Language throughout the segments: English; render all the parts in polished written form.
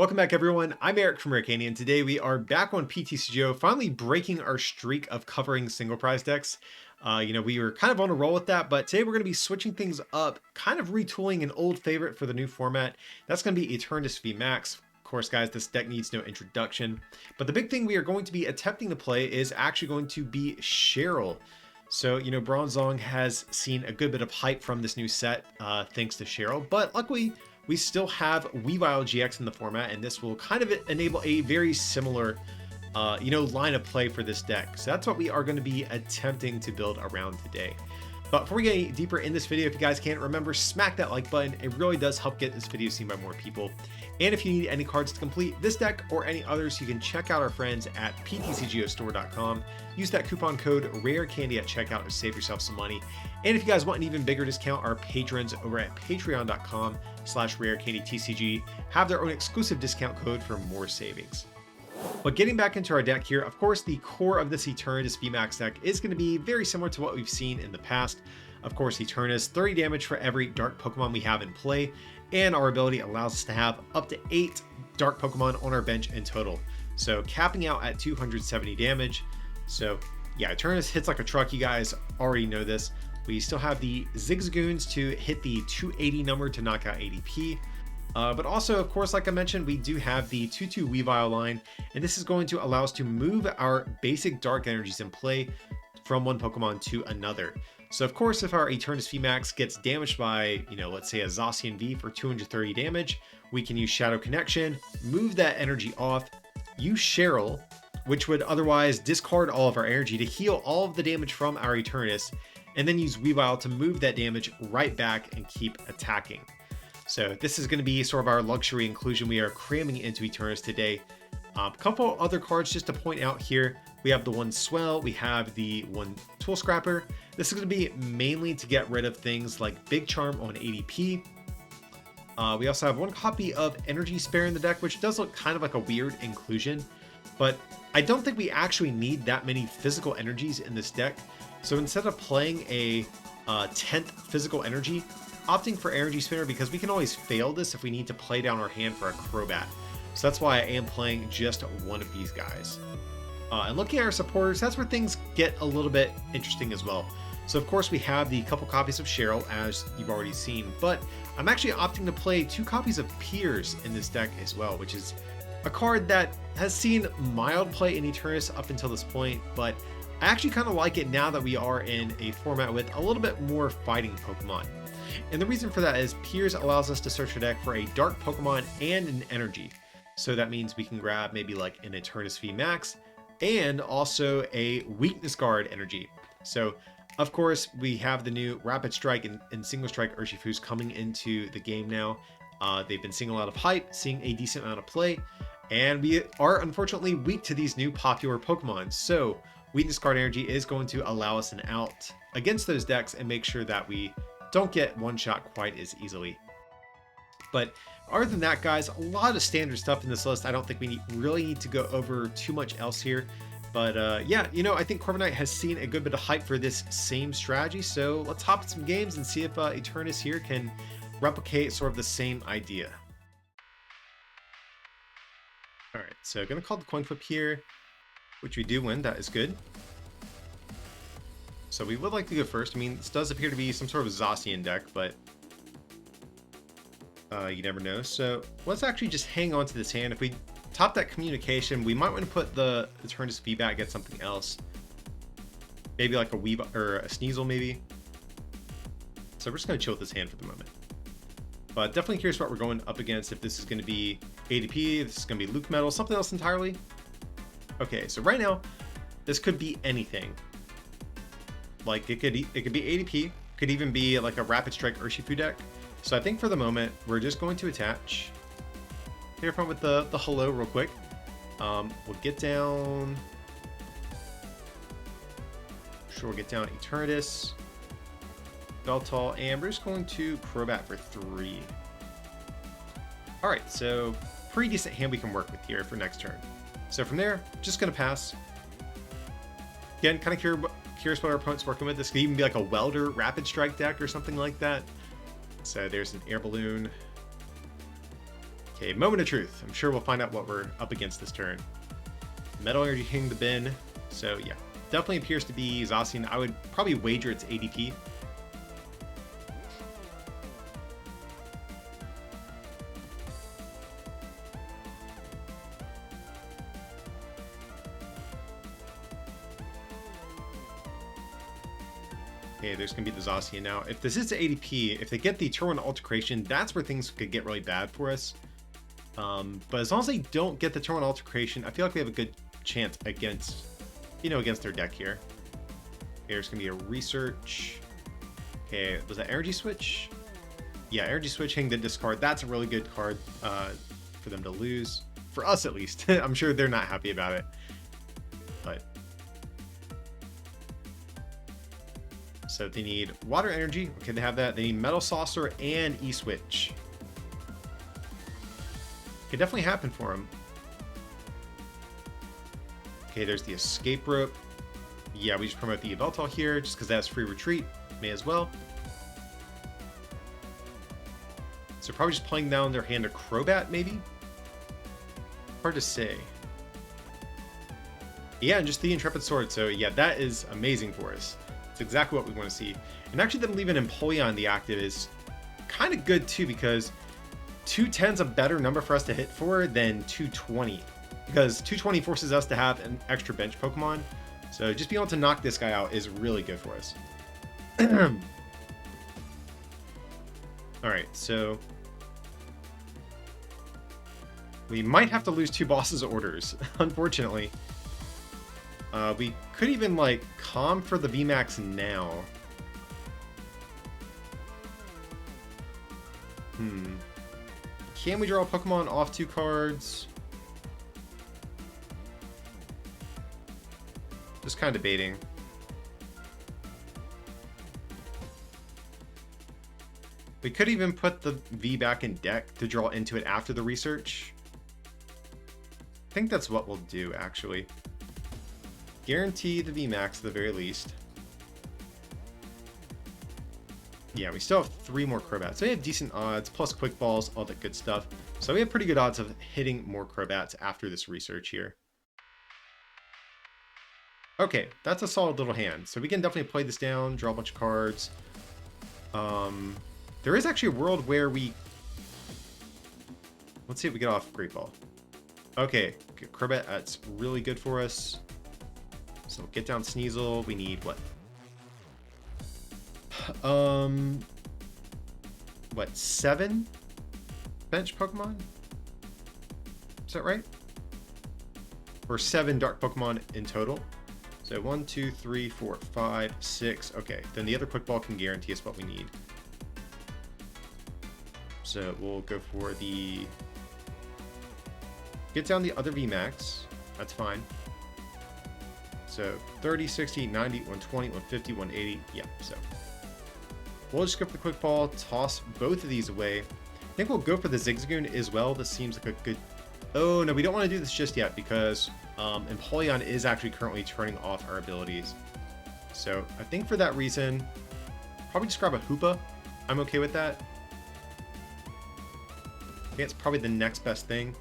Welcome back, everyone. I'm Eric from Rick, and today we are back on PTCGO, finally breaking our streak of covering single prize decks. We were kind of on a roll with that, but today we're going to be switching things up, kind of retooling an old favorite for the new format. That's going to be Eternatus VMAX. Of course, guys, this deck needs no introduction. But the big thing we are going to be attempting to play is actually going to be Cheryl. So, Bronzong has seen a good bit of hype from this new set, thanks to Cheryl, but luckily, we still have Weavile GX in the format, and this will kind of enable a very similar, line of play for this deck. So that's what we are going to be attempting to build around today. But before we get any deeper in this video, if you guys can't remember, smack that like button. It really does help get this video seen by more people. And if you need any cards to complete this deck or any others, you can check out our friends at PTCGOstore.com. Use that coupon code RARECANDY at checkout to save yourself some money. And if you guys want an even bigger discount, our patrons over at patreon.com/RareCandyTCG have their own exclusive discount code for more savings. But getting back into our deck here, of course, the core of this Eternatus VMAX deck is going to be very similar to what we've seen in the past. Of course, Eternatus, 30 damage for every dark Pokemon we have in play, and our ability allows us to have up to 8 dark Pokemon on our bench in total. So capping out at 270 damage. So yeah, Eternatus hits like a truck, you guys already know this. We still have the Zigzagoons to hit the 280 number to knock out ADP. But also, of course, like I mentioned, we do have the 2/2 Weavile line, and this is going to allow us to move our basic dark energies in play from one Pokemon to another. So, of course, if our Eternatus VMAX gets damaged by, let's say a Zacian V for 230 damage, we can use Shadow Connection, move that energy off, use Cheryl, which would otherwise discard all of our energy to heal all of the damage from our Eternatus, and then use Weavile to move that damage right back and keep attacking. So this is going to be sort of our luxury inclusion we are cramming into Eternatus today. A couple other cards just to point out here. We have the one Swell, we have the one Tool Scrapper. This is going to be mainly to get rid of things like Big Charm on ADP. We also have one copy of Energy Spare in the deck, which does look kind of like a weird inclusion, but I don't think we actually need that many physical energies in this deck. So instead of playing a 10th physical energy, opting for Energy Spinner because we can always fail this if we need to play down our hand for a Crobat. So that's why I am playing just one of these guys. And looking at our supporters, that's where things get a little bit interesting as well. So of course we have the couple copies of Cheryl, as you've already seen, but I'm actually opting to play 2 copies of Piers in this deck as well, which is a card that has seen mild play in Eternatus up until this point, but I actually kind of like it now that we are in a format with a little bit more fighting Pokemon. And the reason for that is Piers allows us to search the deck for a dark Pokemon and an energy. So that means we can grab maybe like an Eternatus VMAX and also a weakness guard energy. So of course we have the new Rapid Strike and Single Strike Urshifus coming into the game now. They've been seeing a lot of hype, seeing a decent amount of play, and we are unfortunately weak to these new popular Pokemon. So weakness guard energy is going to allow us an out against those decks and make sure that we don't get one shot quite as easily. But other than that, guys, a lot of standard stuff in this list. I don't think we really need to go over too much else here. But yeah, I think Corviknight has seen a good bit of hype for this same strategy. So let's hop in some games and see if Eternatus here can replicate sort of the same idea. All right, so gonna call the coin flip here, which we do win. That is good. So we would like to go first. I mean, this does appear to be some sort of Zacian deck, but you never know. So let's actually just hang on to this hand. If we top that communication, we might want to put the Eternatus V-back against something else. Maybe like a Weavile or a Sneasel maybe. So we're just going to chill with this hand for the moment. But definitely curious what we're going up against. If this is going to be ADP, if this is going to be Luke Metal, something else entirely. Okay, so right now, this could be anything. Like it could be ADP, could even be like a Rapid Strike Urshifu deck. So I think for the moment we're just going to attach. Here from with the hello real quick. We'll get down. Sure, we'll get down Eternatus, Beltal, and we're just going to Crobat for 3. All right, so pretty decent hand we can work with here for next turn. So from there, just gonna pass. Again, kind of curious what our opponent's working with. This could even be like a Welder Rapid Strike deck or something like that. So there's an Air Balloon. Okay, moment of truth. I'm sure we'll find out what we're up against this turn. Metal Energy hitting the bin. So yeah, definitely appears to be Zacian. I would probably wager it's ADP. Okay, there's going to be the Zacian now. If this is the ADP, if they get the turn 1 Altercation, that's where things could get really bad for us. But as long as they don't get the turn 1 Altercation, I feel like we have a good chance against, against their deck here. Okay, there's going to be a Research. Okay, was that Energy Switch? Yeah, Energy Switch hitting the discard. That's a really good card for them to lose. For us, at least. I'm sure they're not happy about it. But so they need Water Energy. Okay, they have that. They need Metal Saucer and E-Switch. Could definitely happen for them. Okay, there's the Escape Rope. Yeah, we just promote the Yveltal here just because that's free retreat. May as well. So probably just playing down their hand a Crobat, maybe? Hard to say. Yeah, and just the Intrepid Sword. So yeah, that is amazing for us. It's exactly what we want to see. And actually them leaving Empoleon the active is kind of good too, because 210 is a better number for us to hit for than 220. Because 220 forces us to have an extra bench Pokemon. So just being able to knock this guy out is really good for us. Alright, so we might have to lose 2 bosses' orders, unfortunately. We could even, like, calm for the VMAX now. Can we draw a Pokemon off 2 cards? Just kind of debating. We could even put the V back in deck to draw into it after the research. I think that's what we'll do, actually. Guarantee the VMAX at the very least. Yeah, we still have 3 more Crobats. So we have decent odds, plus Quick Balls, all that good stuff. So we have pretty good odds of hitting more Crobats after this research here. Okay, that's a solid little hand. So we can definitely play this down, draw a bunch of cards. There is actually a world where we... Let's see if we get off Great Ball. Okay, Crobat, that's really good for us. So get down Sneasel. We need what? What, 7 bench Pokemon? Is that right? Or 7 dark Pokemon in total. So 1, 2, 3, 4, 5, 6. Okay, then the other Quick Ball can guarantee us what we need. So we'll go for the... Get down the other VMAX. That's fine. So 30, 60, 90, 120, 150, 180. Yeah, so we'll just go for the Quick Ball, toss both of these away. I think we'll go for the Zigzagoon as well. This seems like a good... Oh, no, we don't want to do this just yet because Empoleon is actually currently turning off our abilities. So I think for that reason, probably just grab a Hoopa. I'm okay with that. I think it's probably the next best thing.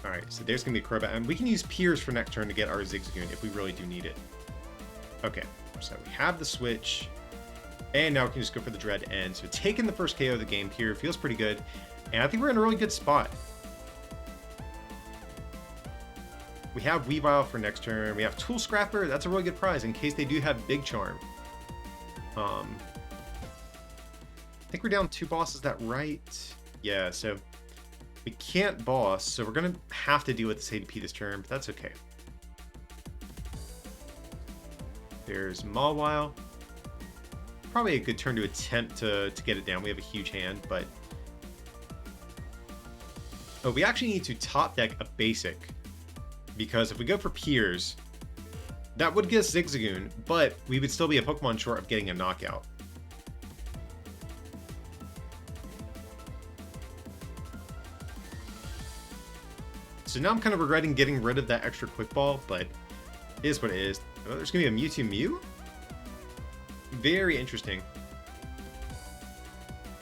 Alright, so there's going to be a Crobat, and we can use Piers for next turn to get our Zigzagoon if we really do need it. Okay, so we have the switch, and now we can just go for the Dread End. So taking the first KO of the game here feels pretty good, and I think we're in a really good spot. We have Weavile for next turn. We have Tool Scrapper. That's a really good prize in case they do have Big Charm. I think we're down 2 bosses, is that right? Yeah, so we can't boss, so we're going to have to deal with this ADP this turn, but that's okay. There's Mawile. Probably a good turn to attempt to get it down. We have a huge hand, but... Oh, we actually need to top deck a basic, because if we go for Piers, that would get us Zigzagoon, but we would still be a Pokemon short of getting a knockout. So now I'm kind of regretting getting rid of that extra Quick Ball, but it is what it is. Oh, there's going to be a Mewtwo Mew? Very interesting.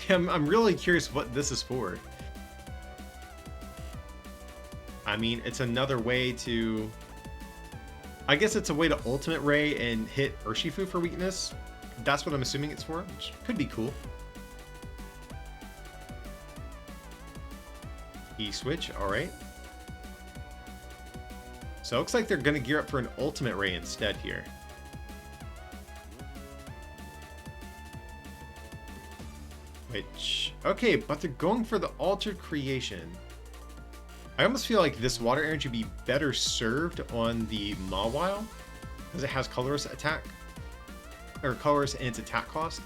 I'm really curious what this is for. I mean, it's another way to... I guess it's a way to Ultimate Ray and hit Urshifu for weakness. That's what I'm assuming it's for, which could be cool. E-switch, alright. So it looks like they're going to gear up for an Ultimate Ray instead here. Which, okay, but they're going for the Altered Creation. I almost feel like this Water Energy would be better served on the Mawile, because it has colorless attack, or colorless in its attack cost.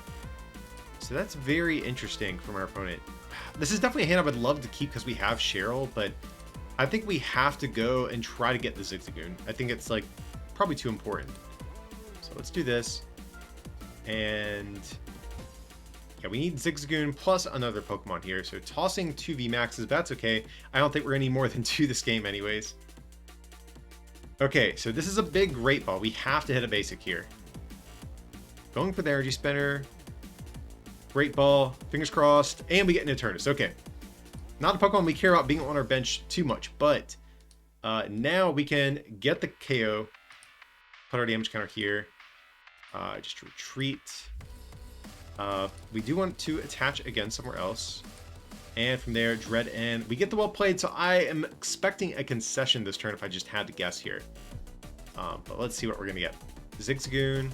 So that's very interesting from our opponent. This is definitely a hand I would love to keep because we have Cheryl, but I think we have to go and try to get the Zigzagoon. I think it's like probably too important. So let's do this. And yeah, we need Zigzagoon plus another Pokemon here. So tossing 2 VMAXs, but that's okay. I don't think we're any more than 2 this game anyways. Okay, so this is a big Great Ball. We have to hit a basic here. Going for the Energy Spinner. Great Ball, fingers crossed, and we get an Eternatus. Okay. Not a Pokemon we care about being on our bench too much, but now we can get the KO. Put our damage counter here. Just retreat. We do want to attach again somewhere else. And from there, Dread End. We get the Well Played, so I am expecting a concession this turn if I just had to guess here. But let's see what we're going to get. Zigzagoon,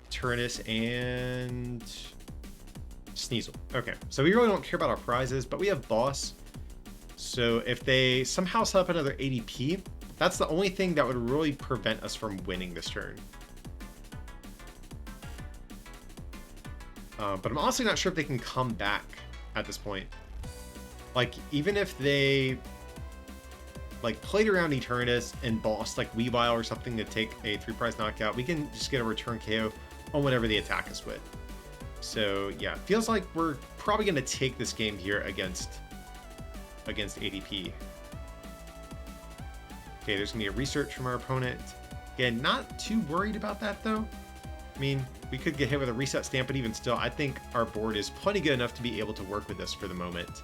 Eternatus, and Sneasel. Okay, so we really don't care about our prizes, but we have Boss. So if they somehow set up another ADP, that's the only thing that would really prevent us from winning this turn. But I'm honestly not sure if they can come back at this point. Like, even if they like played around Eternatus and bossed like Weavile or something to take a 3-prize knockout, we can just get a return KO on whatever they attack us with. So yeah, feels like we're probably going to take this game here against ADP. Okay, there's going to be a research from our opponent. Again, not too worried about that though. I mean, we could get hit with a reset stamp, but even still, I think our board is plenty good enough to be able to work with this for the moment.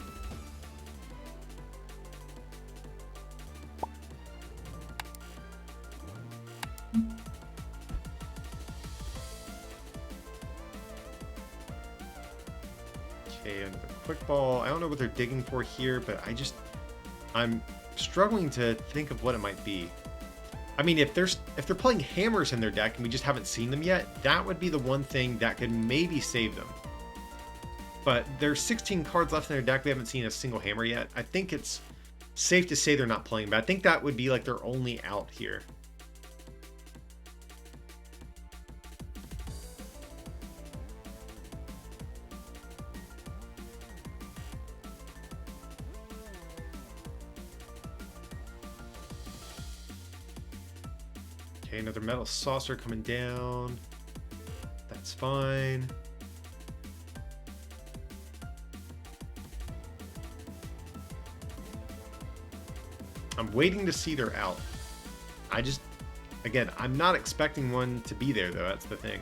Okay, another quick ball. I don't know what they're digging for here, but I'm struggling to think of what it might be. I mean, if they're playing hammers in their deck and we just haven't seen them yet, that would be the one thing that could maybe save them. But there's 16 cards left in their deck. We haven't seen a single hammer yet. I think it's safe to say they're not playing, but I think that would be like their only out here. Okay, another Metal Saucer coming down. That's fine. I'm waiting to see their out. Again, I'm not expecting one to be there though, that's the thing.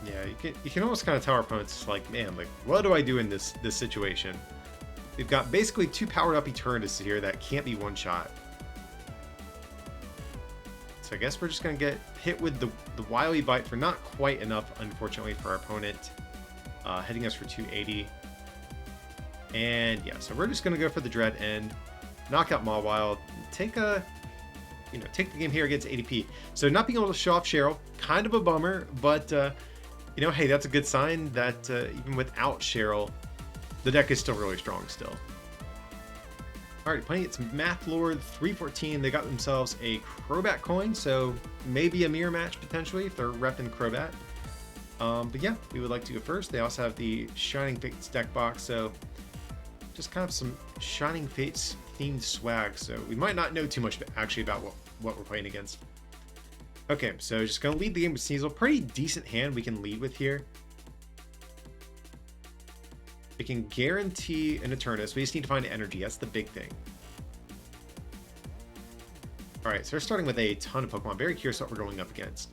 Yeah, you can almost kind of tell our opponents, like, man, like, what do I do in this situation? We've got basically 2 powered up Eternatus here that can't be one shot. So I guess we're just going to get hit with the Wily Bite for not quite enough, unfortunately, for our opponent. Hitting us for 280. And yeah, so we're just going to go for the Dread End, knock out Mawile, take the game here against ADP. So not being able to show off Cheryl, kind of a bummer, but hey, that's a good sign that even without Cheryl, the deck is still really strong still. Alright, playing its Math Lord 314. They got themselves a Crobat coin, so maybe a mirror match potentially if they're repping Crobat. But yeah, we would like to go first. They also have the Shining Fates deck box, so just kind of some Shining Fates themed swag. So we might not know too much actually about what we're playing against. Okay, so just going to lead the game with Sneasel. Pretty decent hand we can lead with here. We can guarantee an Eternatus. We just need to find energy. That's the big thing. All right, so we're starting with a ton of Pokemon. Very curious what we're going up against.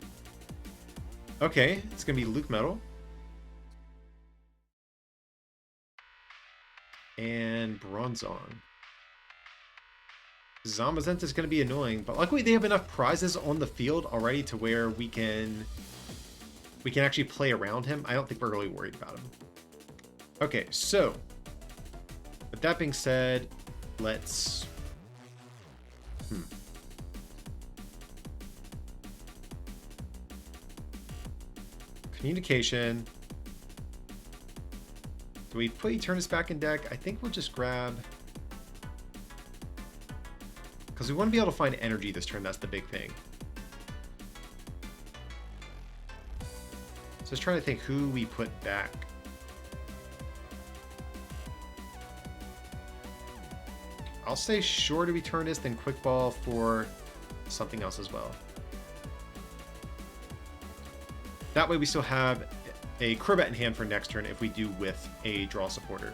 Okay, it's going to be Luke Metal. And Bronzong. Zamazenta is going to be annoying, but luckily they have enough prizes on the field already to where we can actually play around him. I don't think we're really worried about him. Okay, so with that being said, let's communication. Do we put Eternatus back in deck? I think we'll just grab, because we want to be able to find energy this turn. That's the big thing. So I was trying to think who we put back. I'll say short of Eternatus, then Quick Ball for something else as well. That way we still have a Crobat in hand for next turn if we do with a Draw Supporter.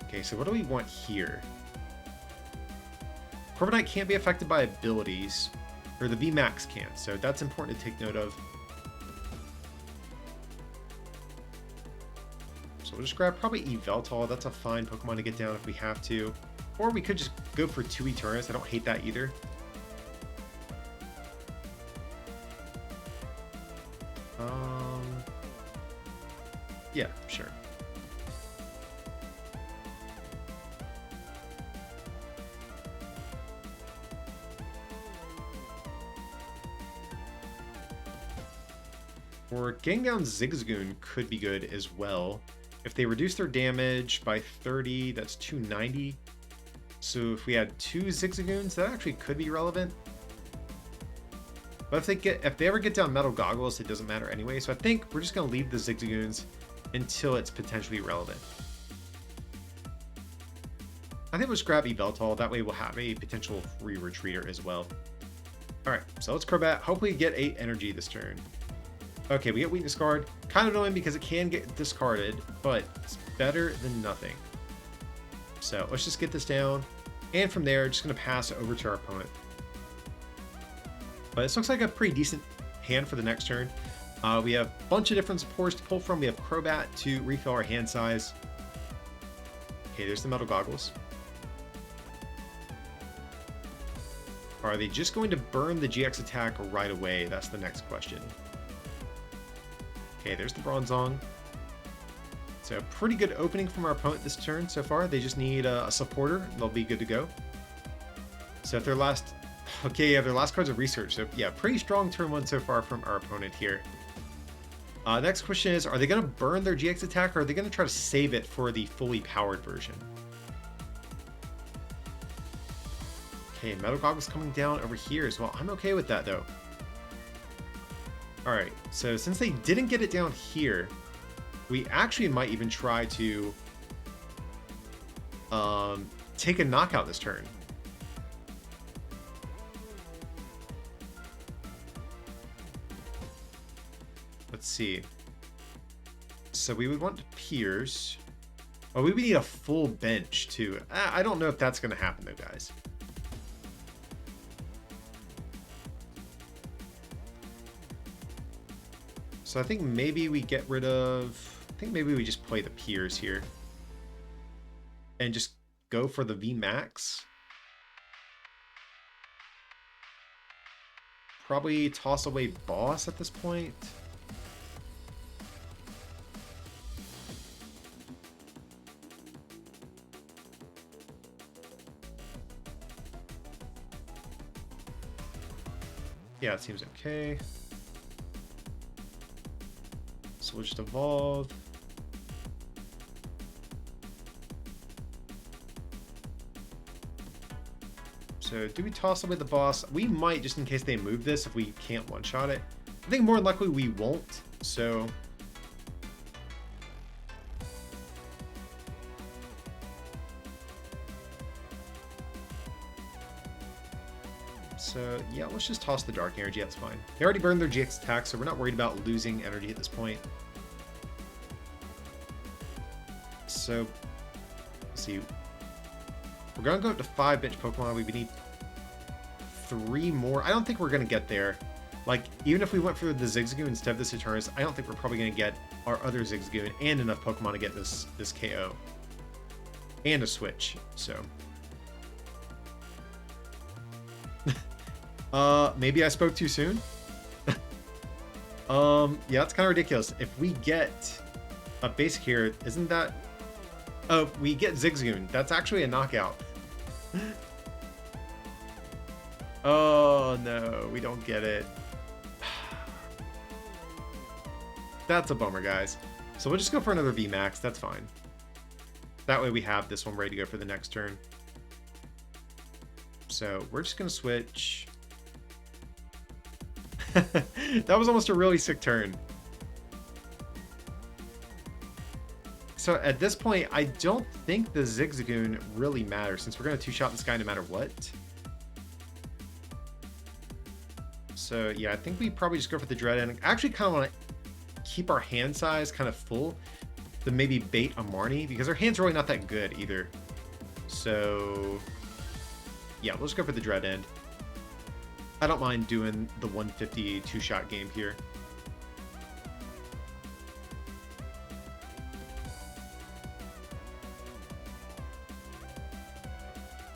Okay, so what do we want here? Corviknight can't be affected by abilities, or the VMAX can't, so that's important to take note of. So we'll just grab probably Yveltal. That's a fine Pokemon to get down if we have to. Or we could just go for 2 Eternatus. I don't hate that either. Yeah, sure. Or getting down Zigzagoon could be good as well. If they reduce their damage by 30, that's 290. So if we had 2 Zigzagoons, that actually could be relevant. But if they ever get down Metal Goggles, it doesn't matter anyway. So I think we're just going to leave the Zigzagoons until it's potentially relevant. I think we'll just grab Yveltal. That way we'll have a potential free retreater as well. Alright, so let's Crobat. Hopefully get 8 energy this turn. Okay, we get Weakness Guard. Kind of annoying because it can get discarded, but it's better than nothing. So let's just get this down. And from there, just going to pass it over to our opponent. But this looks like a pretty decent hand for the next turn. We have a bunch of different supports to pull from. We have Crobat to refill our hand size. Okay, there's the Metal Goggles. Are they just going to burn the GX attack right away? That's the next question. Okay, there's the Bronzong. So pretty good opening from our opponent this turn so far. They just need a supporter, and they'll be good to go. So if their last... Okay, yeah, their last card's a research. So yeah, pretty strong turn 1 so far from our opponent here. Next question is, are they going to burn their GX attack, or are they going to try to save it for the fully powered version? Okay, Metal Goggles coming down over here as well. I'm okay with that, though. Alright, so since they didn't get it down here, we actually might even try to take a knockout this turn. Let's see. So we would want to pierce. Oh, we would need a full bench too. I don't know if that's going to happen though, guys. So I think maybe we get rid of... I think maybe we just play the Piers here. And just go for the VMAX. Probably toss away Boss at this point. Yeah, it seems okay. So we'll just evolve. So do we toss away the boss? We might, just in case they move this, if we can't one-shot it. I think more than likely we won't, so... So, yeah, let's just toss the Dark Energy, that's fine. They already burned their GX attack, so we're not worried about losing energy at this point. So, let's see. We're going to go up to 5 bench Pokemon. We need 3 more. I don't think we're going to get there. Like, even if we went for the Zigzagoon instead of this Eternatus, I don't think we're probably going to get our other Zigzagoon and enough Pokemon to get this KO. And a switch, so. Maybe I spoke too soon? Yeah, it's kind of ridiculous. If we get a basic here, isn't that... Oh, we get Zigzagoon. That's actually a knockout. Oh, no, we don't get it. That's a bummer, guys. So we'll just go for another VMAX. That's fine. That way we have this one ready to go for the next turn. So we're just going to switch. That was almost a really sick turn. So at this point, I don't think the Zigzagoon really matters since we're going to two-shot this guy no matter what. So yeah, I think we probably just go for the Dread End. I actually kind of want to keep our hand size kind of full to maybe bait a Marnie because our hand's really not that good either. So yeah, we'll just go for the Dread End. I don't mind doing the 150 two-shot game here.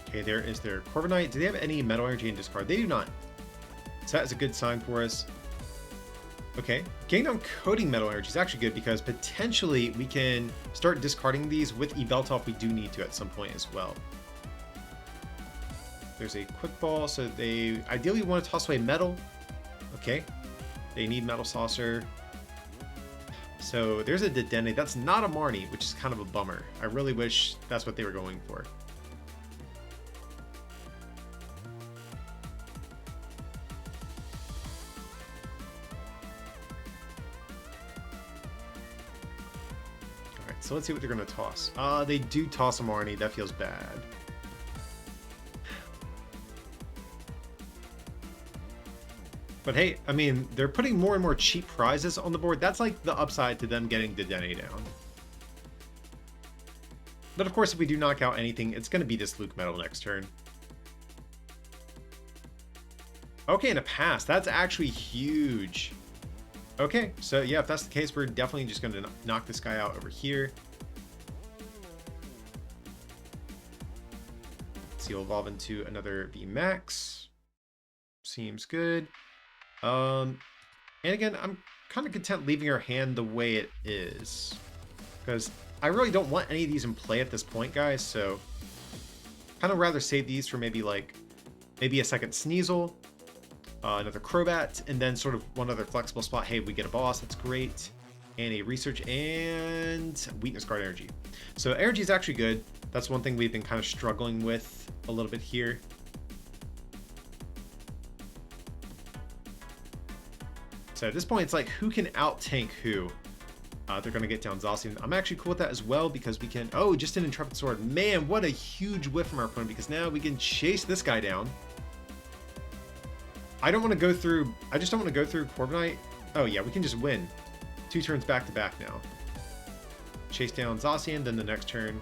Okay, there is their Corviknight. Do they have any Metal Energy in discard? They do not. So that is a good sign for us. Okay, getting down Coding Metal Energy is actually good because potentially we can start discarding these with Yveltal if we do need to at some point as well. There's a Quick Ball, so they ideally want to toss away Metal. Okay, they need Metal Saucer. So there's a Dedenne. That's not a Marnie, which is kind of a bummer. I really wish that's what they were going for. So let's see what they're going to toss. They do toss a Marnie. That feels bad. But hey, I mean, they're putting more and more cheap prizes on the board. That's like the upside to them getting Dedenne down. But of course, if we do knock out anything, it's going to be this Luke Metal next turn. Okay, and a pass. That's actually huge. Okay, so yeah, if that's the case, we're definitely just going to knock this guy out over here. So he'll evolve into another VMAX. Seems good. And again, I'm kind of content leaving our hand the way it is. Because I really don't want any of these in play at this point, guys, so kind of rather save these for maybe a second Sneasel. Another Crobat, and then sort of one other flexible spot. Hey, we get a boss, that's great. And a research and weakness card energy. So energy is actually good. That's one thing we've been kind of struggling with a little bit here. So at this point, it's like who can out-tank who? They're going to get down Zacian. I'm actually cool with that as well because we can... Oh, just an Intrepid Sword. Man, what a huge whiff from our opponent because now we can chase this guy down. I don't want to go through... I just don't want to go through Corviknight. Oh, yeah, we can just win. 2 turns back to back now. Chase down Zacian, then the next turn.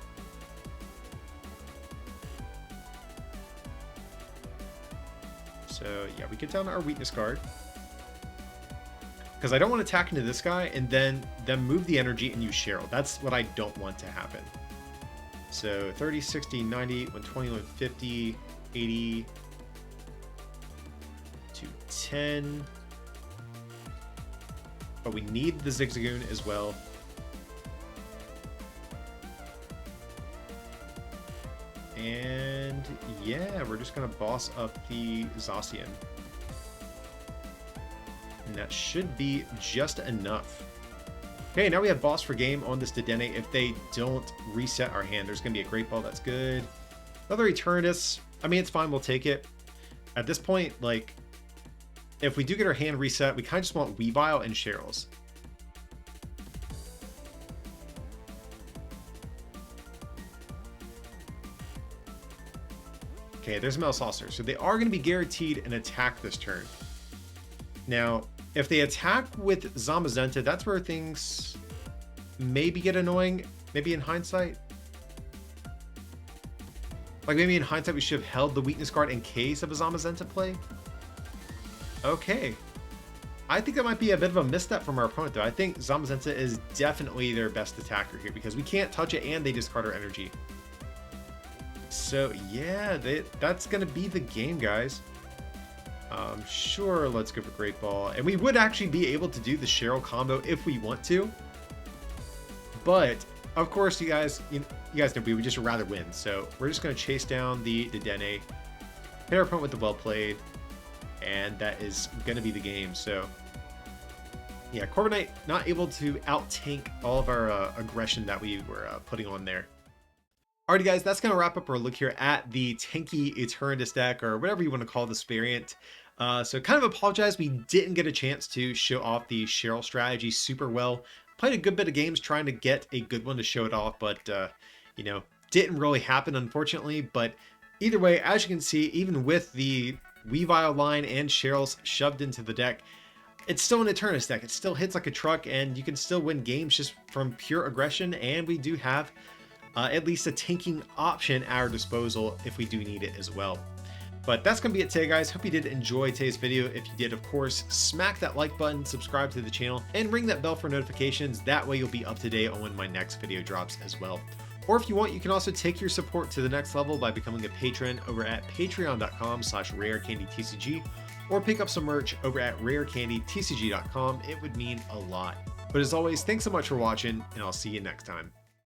So, yeah, we get down to our weakness card. Because I don't want to attack into this guy and then move the energy and use Cheryl. That's what I don't want to happen. So, 30, 60, 90, 120, 150, 80... 10, but we need the Zigzagoon as well. And yeah, we're just gonna boss up the Zacian, and that should be just enough. Okay, now we have boss for game on this Dedenne. If they don't reset our hand, there's gonna be a Great Ball. That's good. Another Eternatus. I mean, it's fine. We'll take it. At this point, like, if we do get our hand reset, we kind of just want Weavile and Cheryl's. Okay, there's Metal Saucer. So they are going to be guaranteed an attack this turn. Now, if they attack with Zamazenta, that's where things maybe get annoying, maybe in hindsight. Like maybe in hindsight, we should have held the weakness card in case of a Zamazenta play. Okay. I think that might be a bit of a misstep from our opponent, though. I think Zamazenta is definitely their best attacker here because we can't touch it and they discard our energy. So yeah, that's going to be the game, guys. Sure, let's go for Great Ball. And we would actually be able to do the Cheryl combo if we want to. But, of course, you guys know we would just rather win. So we're just going to chase down the Dene, hit our opponent with the Well Played, and that is going to be the game. So yeah, Corviknight not able to out-tank all of our aggression that we were putting on there. Alrighty guys, that's going to wrap up our look here at the tanky Eternatus deck, or whatever you want to call this variant. So kind of apologize we didn't get a chance to show off the Cheryl strategy super well. Played a good bit of games trying to get a good one to show it off, but you know, didn't really happen unfortunately. But either way, as you can see, even with the Weavile line and Cheryl's shoved into the deck, it's still an Eternatus deck. It still hits like a truck, and you can still win games just from pure aggression. And we do have at least a tanking option at our disposal if we do need it as well. But that's going to be it today, guys. Hope you did enjoy today's video. If you did, of course, smack that like button, subscribe to the channel, and ring that bell for notifications. That way you'll be up to date on when my next video drops as well. Or if you want, you can also take your support to the next level by becoming a patron over at patreon.com/rarecandytcg, or pick up some merch over at rarecandytcg.com. It would mean a lot. But as always, thanks so much for watching, and I'll see you next time.